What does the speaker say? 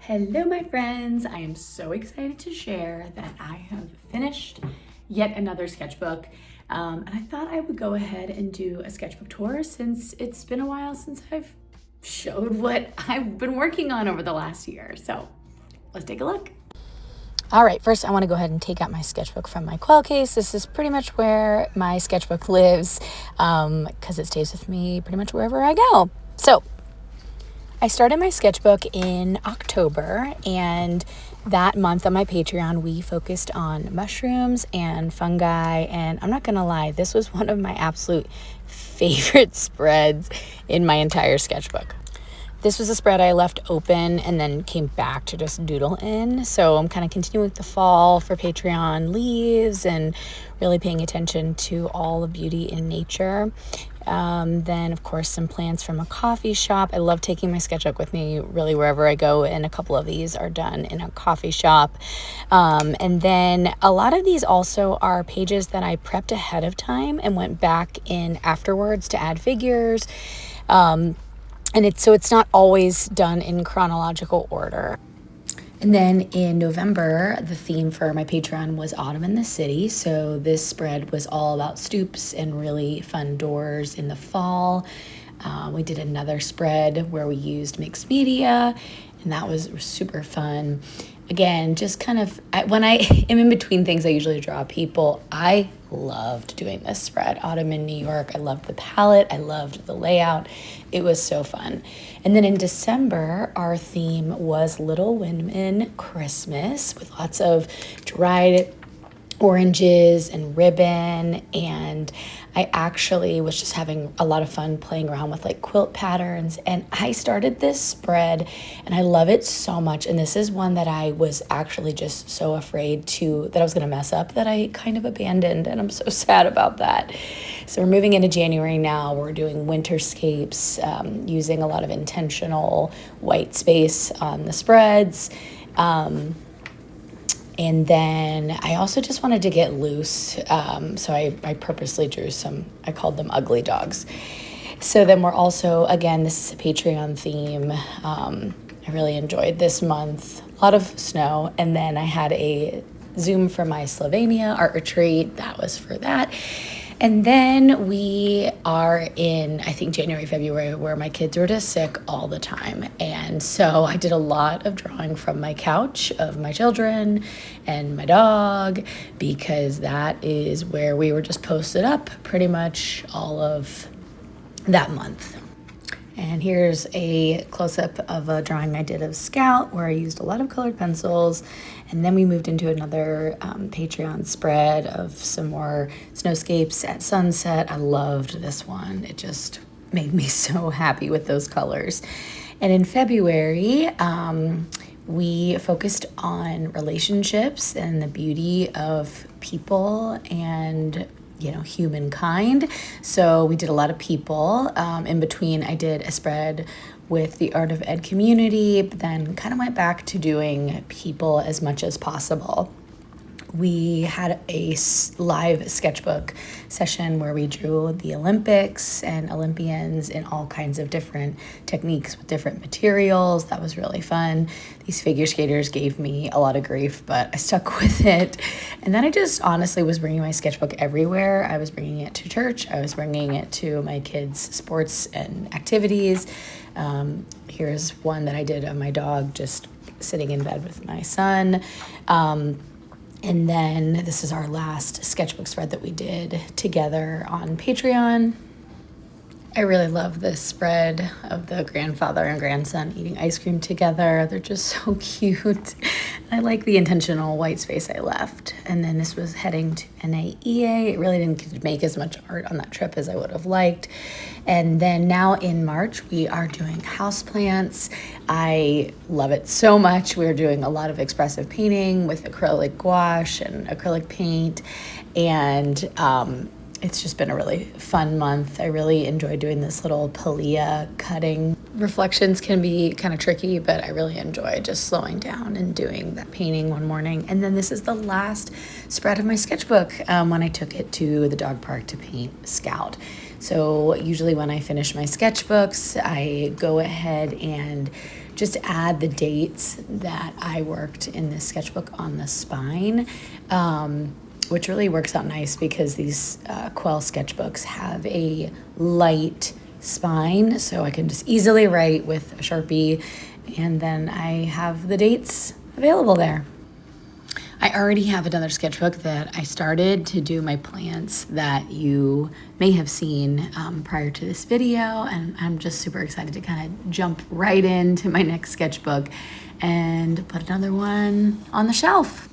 Hello, my friends. I am so excited to share that I have finished yet another sketchbook. And I thought I would go ahead and do a sketchbook tour since it's been a while since I've showed what I've been working on over the last year. So let's take a look. All right, first I want to go ahead and take out my sketchbook from my Quell case. This is pretty much where my sketchbook lives because it stays with me pretty much wherever I go. So I started my sketchbook in October, and that month on my Patreon, we focused on mushrooms and fungi, and I'm not going to lie, this was one of my absolute favorite spreads in my entire sketchbook. This was a spread I left open and then came back to just doodle in. So I'm kind of continuing with the fall for Patreon leaves and really paying attention to all the beauty in nature. Then, of course, some plants from a coffee shop. I love taking my sketchbook with me really wherever I go, and a couple of these are done in a coffee shop. And then a lot of these also are pages that I prepped ahead of time and went back in afterwards to add figures. And it's not always done in chronological order. And then in November, the theme for my Patreon was Autumn in the City. So this spread was all about stoops and really fun doors in the fall. We did another spread where we used mixed media, and that was super fun. Again, just kind of, when I am in between things, I usually draw people. I loved doing this spread, Autumn in New York. I loved the palette. I loved the layout. It was so fun. And then in December, our theme was Little Women Christmas with lots of dried oranges and ribbon, and I actually was just having a lot of fun playing around with like quilt patterns. And I started this spread and I love it so much, and this is one that I was actually just so afraid that I was going to mess up that I kind of abandoned, and I'm so sad about that. So we're moving into January now. We're doing winterscapes, using a lot of intentional white space on the spreads. And then I also just wanted to get loose. So I purposely drew I called them ugly dogs. So then we're also, again, this is a Patreon theme. I really enjoyed this month. A lot of snow. And then I had a Zoom for my Slovenia art retreat. That was for that. And then we are in, I think, January, February, where my kids were just sick all the time. And so I did a lot of drawing from my couch of my children and my dog, because that is where we were just posted up pretty much all of that month. And here's a close-up of a drawing I did of Scout, where I used a lot of colored pencils. And then we moved into another Patreon spread of some more snowscapes at sunset. I loved this one. It just made me so happy with those colors. And in February, we focused on relationships and the beauty of people and humankind. So we did a lot of people. In between, I did a spread with the Art of Ed community, but then kind of went back to doing people as much as possible. We had a live sketchbook session where we drew the Olympics and Olympians in all kinds of different techniques with different materials. That was really fun. These figure skaters gave me a lot of grief, but I stuck with it. And then I just honestly was bringing my sketchbook everywhere. I was bringing it to church. I was bringing it to my kids' sports and activities. Here's one that I did of my dog just sitting in bed with my son. And then this is our last sketchbook spread that we did together on Patreon. I really love this spread of the grandfather and grandson eating ice cream together. They're just so cute. I like the intentional white space I left. And then this was heading to NAEA. It really didn't get to make as much art on that trip as I would have liked. And then now in March, we are doing houseplants. I love it so much. We're doing a lot of expressive painting with acrylic gouache and acrylic paint. And it's just been a really fun month. I really enjoyed doing this little palea cutting. Reflections can be kind of tricky, but I really enjoy just slowing down and doing that painting one morning. And then this is the last spread of my sketchbook when I took it to the dog park to paint Scout. So usually when I finish my sketchbooks, I go ahead and just add the dates that I worked in this sketchbook on the spine, which really works out nice because these Quell sketchbooks have a light spine, so I can just easily write with a Sharpie, and then I have the dates available there. I already have another sketchbook that I started to do my plants that you may have seen prior to this video, and I'm just super excited to kind of jump right into my next sketchbook and put another one on the shelf.